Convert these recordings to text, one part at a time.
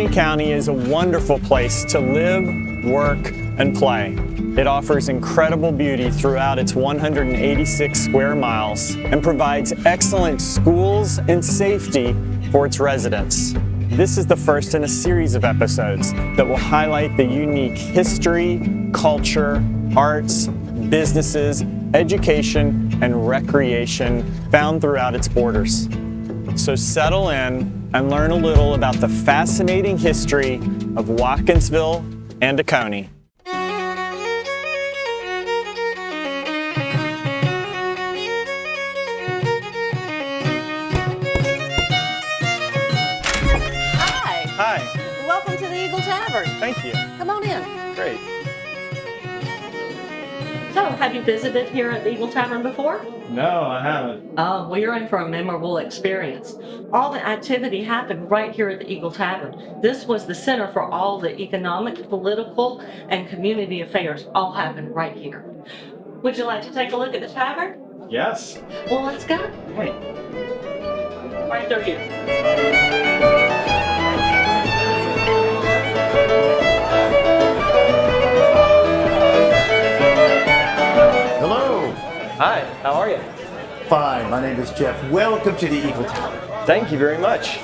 Oconee County is a wonderful place to live, work, and play. It offers incredible beauty throughout its 186 square miles and provides excellent schools and safety for its residents. This is the first in a series of episodes that will highlight the unique history, culture, arts, businesses, education, and recreation found throughout its borders. So settle in and learn a little about the fascinating history of Watkinsville and Oconee. Hi. Welcome to the Eagle Tavern. Thank you. Come on in. Great. So, have you visited here at the Eagle Tavern before? No, I haven't. Oh, well, you're in for a memorable experience. All the activity happened right here at the Eagle Tavern. This was the center for all the economic, political, and community affairs. All happened right here. Would you like to take a look at the tavern? Yes. Well, let's go. Hey. Right through here. Hi, how are you? Fine, my name is Jeff. Welcome to the Eagle Tavern. Thank you very much.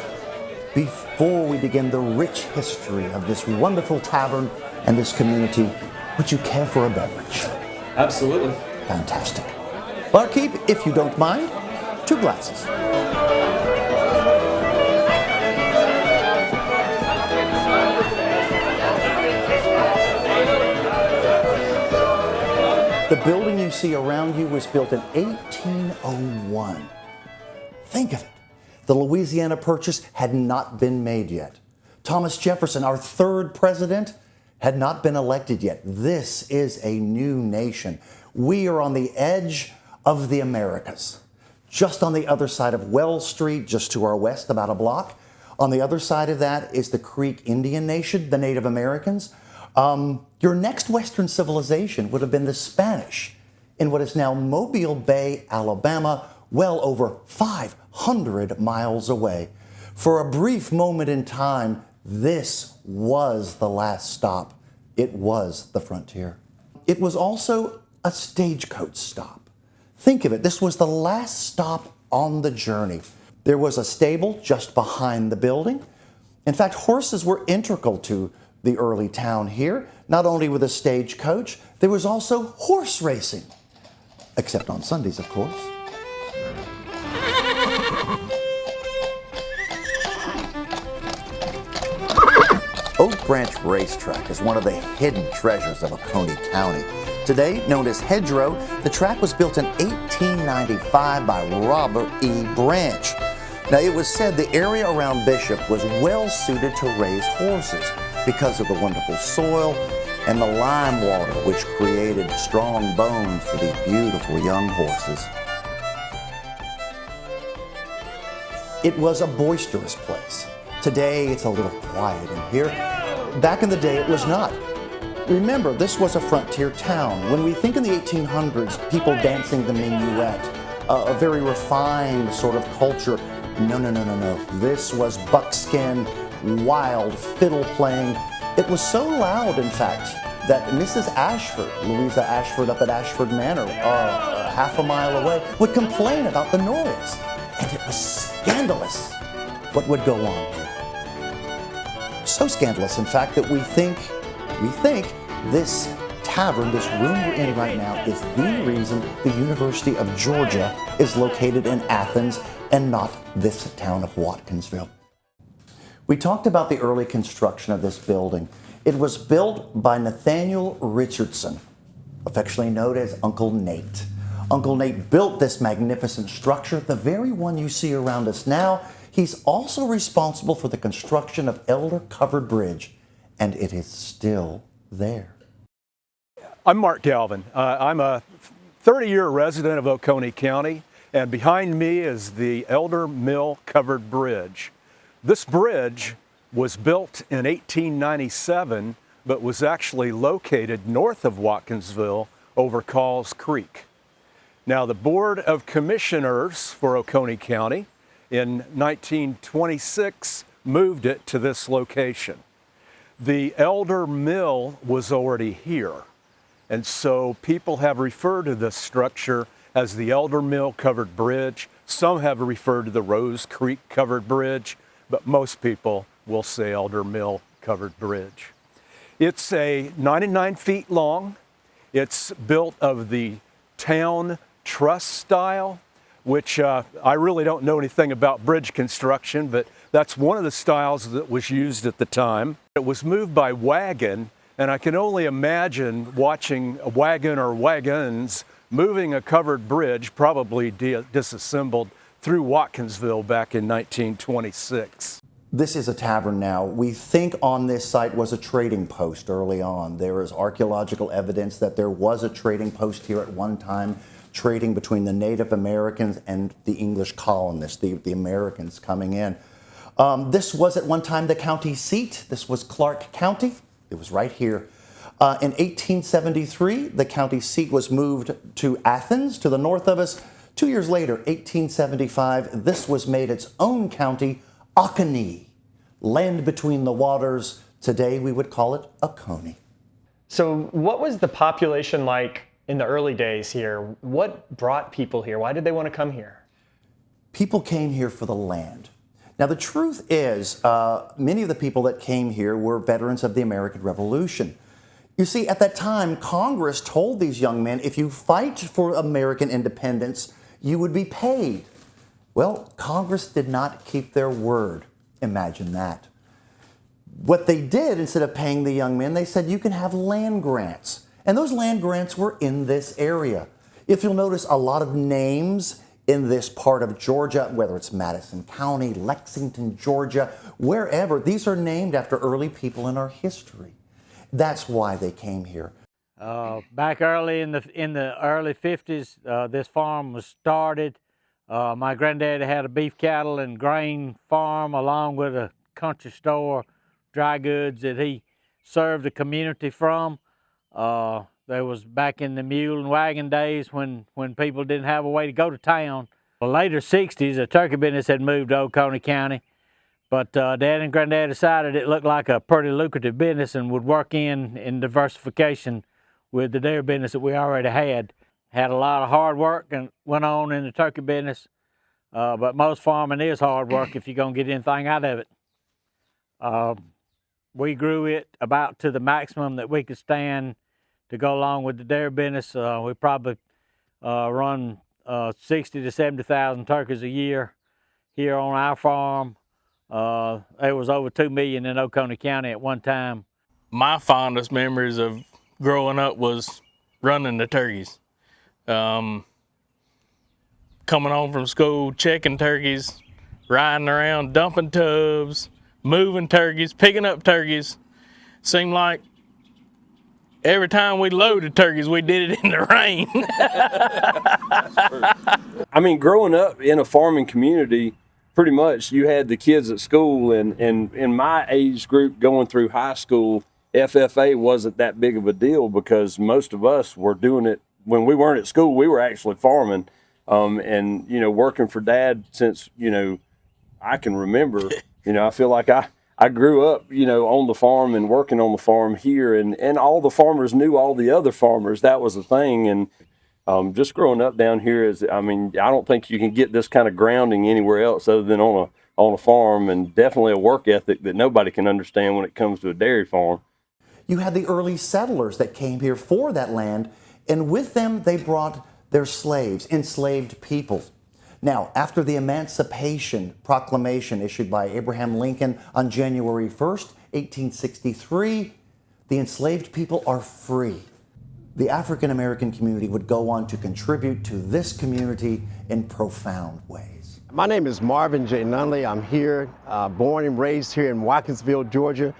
Before we begin the rich history of this wonderful tavern and this community, would you care for a beverage? Absolutely. Fantastic. Barkeep, if you don't mind, 2 glasses. The building you see around you was built in 1801. Think of it. The Louisiana Purchase had not been made yet. Thomas Jefferson, our 3rd president, had not been elected yet. This is a new nation. We are on the edge of the Americas. Just on the other side of Wells Street, just to our west, about a block. On the other side of that is the Creek Indian Nation, the Native Americans. Your next Western civilization would have been the Spanish in what is now Mobile Bay, Alabama, well over 500 miles away. For a brief moment in time, this was the last stop. It was the frontier. It was also a stagecoach stop. Think of it, this was the last stop on the journey. There was a stable just behind the building. In fact, horses were integral to the early town here. Not only with a stagecoach, there was also horse racing. Except on Sundays, of course. Oak Branch Racetrack is one of the hidden treasures of Oconee County. Today, known as Hedgerow, the track was built in 1895 by Robert E. Branch. Now, it was said the area around Bishop was well suited to raise horses because of the wonderful soil and the lime water, which created strong bones for these beautiful young horses. It was a boisterous place. Today, it's a little quiet in here. Back in the day, it was not. Remember, this was a frontier town. When we think in the 1800s, people dancing the minuet, a very refined sort of culture. No. This was buckskin, wild fiddle playing. It was so loud, in fact, that Mrs. Ashford, Louisa Ashford up at Ashford Manor, half a mile away, would complain about the noise. And it was scandalous what would go on here. So scandalous, in fact, that we think this tavern, this room we're in right now, is the reason the University of Georgia is located in Athens and not this town of Watkinsville. We talked about the early construction of this building. It was built by Nathaniel Richardson, affectionately known as Uncle Nate. Uncle Nate built this magnificent structure, the very one you see around us now. He's also responsible for the construction of Elder Covered Bridge, and it is still there. I'm Mark Galvin. I'm a 30-year resident of Oconee County, and behind me is the Elder Mill Covered Bridge. This bridge was built in 1897, but was actually located north of Watkinsville over Calls Creek. Now, the Board of Commissioners for Oconee County in 1926 moved it to this location. The Elder Mill was already here, and so people have referred to this structure as the Elder Mill Covered Bridge. Some have referred to the Rose Creek Covered Bridge, but most people will say Elder Mill Covered Bridge. It's 99 feet long. It's built of the town truss style, which I really don't know anything about bridge construction, but that's one of the styles that was used at the time. It was moved by wagon, and I can only imagine watching a wagon or wagons moving a covered bridge, probably disassembled, through Watkinsville back in 1926. This is a tavern now. We think on this site was a trading post early on. There is archaeological evidence that there was a trading post here at one time, trading between the Native Americans and the English colonists, the Americans coming in. This was at one time the county seat. This was Clark County. It was right here. In 1873, the county seat was moved to Athens, to the north of us. 2 years later, 1875, this was made its own county, Oconee, land between the waters. Today we would call it Oconee. So what was the population like in the early days here? What brought people here? Why did they want to come here? People came here for the land. Now the truth is, many of the people that came here were veterans of the American Revolution. You see, at that time, Congress told these young men, if you fight for American independence, you would be paid. Well, Congress did not keep their word. Imagine that. What they did, instead of paying the young men, they said you can have land grants. And those land grants were in this area. If you'll notice, a lot of names in this part of Georgia, whether it's Madison County, Lexington, Georgia, wherever, these are named after early people in our history. That's why they came here. Back early in the early 50s, this farm was started. My granddad had a beef cattle and grain farm along with a country store, dry goods that he served the community from. There was back in the mule and wagon days when people didn't have a way to go to town. The later 60s, the turkey business had moved to Oconee County, but Dad and Granddad decided it looked like a pretty lucrative business and would work in diversification with the dairy business that we already had. Had a lot of hard work and went on in the turkey business, but most farming is hard work if you're going to get anything out of it. We grew it about to the maximum that we could stand to go along with the dairy business. We probably run 60 to 70,000 turkeys a year here on our farm. There was over 2 million in Oconee County at one time. My fondest memories of growing up was running the turkeys. Coming home from school, checking turkeys, riding around, dumping tubs, moving turkeys, picking up turkeys. Seemed like every time we loaded turkeys, we did it in the rain. I mean, growing up in a farming community, pretty much you had the kids at school, and in my age group going through high school, FFA wasn't that big of a deal because most of us were doing it when we weren't at school. We were actually farming, and working for Dad since I can remember. I feel like I grew up on the farm and working on the farm here, and all the farmers knew all the other farmers. That was the thing. And just growing up down here I don't think you can get this kind of grounding anywhere else other than on a farm, and definitely a work ethic that nobody can understand when it comes to a dairy farm. You had the early settlers that came here for that land, and with them they brought their slaves, enslaved people. Now, after the Emancipation Proclamation issued by Abraham Lincoln on January 1st, 1863, the enslaved people are free. The African American community would go on to contribute to this community in profound ways. My name is Marvin Nunley. I'm here, born and raised here in Watkinsville, Georgia.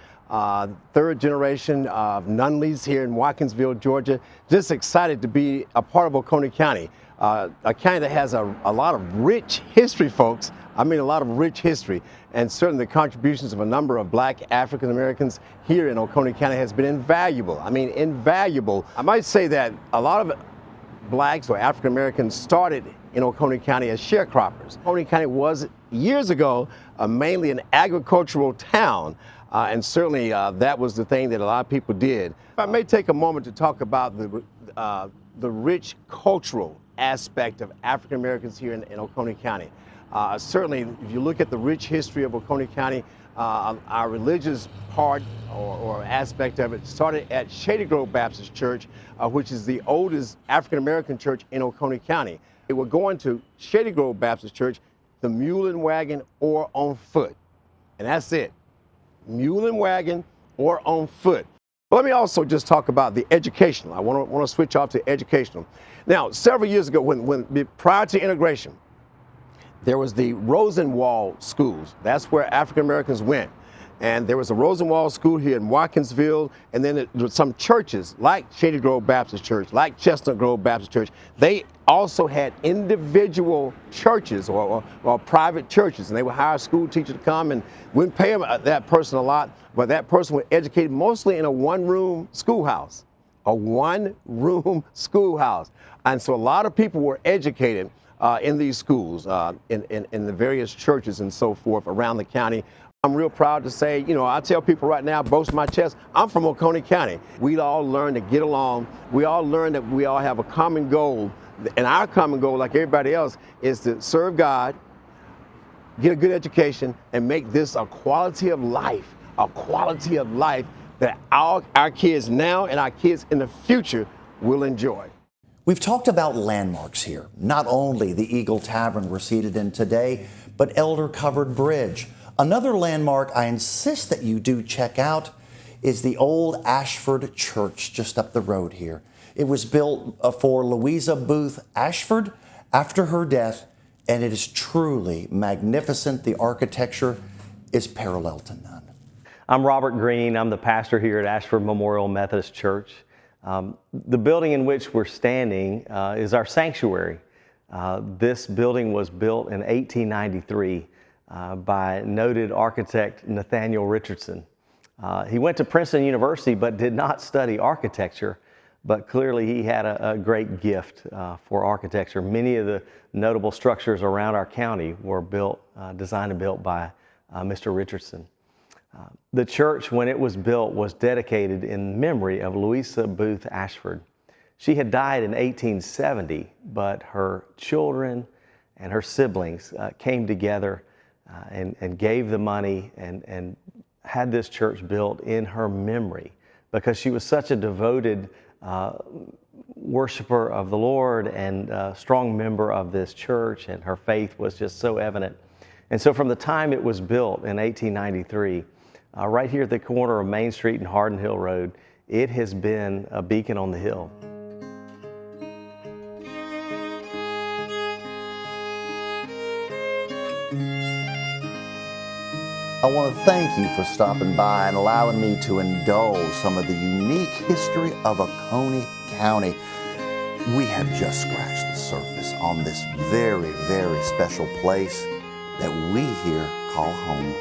Third generation of Nunleys here in Watkinsville, Georgia. Just excited to be a part of Oconee County, a county that has a lot of rich history, folks. I mean, a lot of rich history, and certainly the contributions of a number of Black African Americans here in Oconee County has been invaluable. I mean, invaluable. I might say that a lot of Blacks or African Americans started in Oconee County as sharecroppers. Oconee County was, years ago, mainly an agricultural town, and certainly that was the thing that a lot of people did. If I may take a moment to talk about the rich cultural aspect of African Americans here in Oconee County. Certainly, if you look at the rich history of Oconee County, our religious part or aspect of it started at Shady Grove Baptist Church, which is the oldest African American church in Oconee County. They were going to Shady Grove Baptist Church, the mule and wagon or on foot. And that's it, mule and wagon or on foot. But let me also just talk about the educational. I want to switch off to educational. Now, several years ago, prior to integration, there was the Rosenwald schools. That's where African Americans went. And there was a Rosenwald school here in Watkinsville, and then some churches like Shady Grove Baptist Church, like Chestnut Grove Baptist Church, they also had individual churches or private churches, and they would hire a school teacher to come and wouldn't pay that person a lot, but that person was educated mostly in a one-room schoolhouse, And so a lot of people were educated in these schools, in the various churches and so forth around the county. I'm real proud to say, I tell people right now, boast my chest, I'm from Oconee County. We all learn to get along. We all learn that we all have a common goal. And our common goal, like everybody else, is to serve God, get a good education, and make this a quality of life that our kids now and our kids in the future will enjoy. We've talked about landmarks here, not only the Eagle Tavern we're seated in today, but Elder Covered Bridge. Another landmark I insist that you do check out is the old Ashford Church just up the road here. It was built for Louisa Booth Ashford after her death, and it is truly magnificent. The architecture is parallel to none. I'm Robert Greene. I'm the pastor here at Ashford Memorial Methodist Church. The building in which we're standing is our sanctuary. This building was built in 1893 by noted architect Nathaniel Richardson. He went to Princeton University but did not study architecture, but clearly he had a great gift for architecture. Many of the notable structures around our county were designed and built by Mr. Richardson. The church, when it was built, was dedicated in memory of Louisa Booth Ashford. She had died in 1870, but her children and her siblings came together and gave the money and had this church built in her memory because she was such a devoted worshiper of the Lord and a strong member of this church, and her faith was just so evident. And so from the time it was built in 1893, right here at the corner of Main Street and Hardin Hill Road, it has been a beacon on the hill. I want to thank you for stopping by and allowing me to indulge some of the unique history of Oconee County. We have just scratched the surface on this very, very special place that we here call home.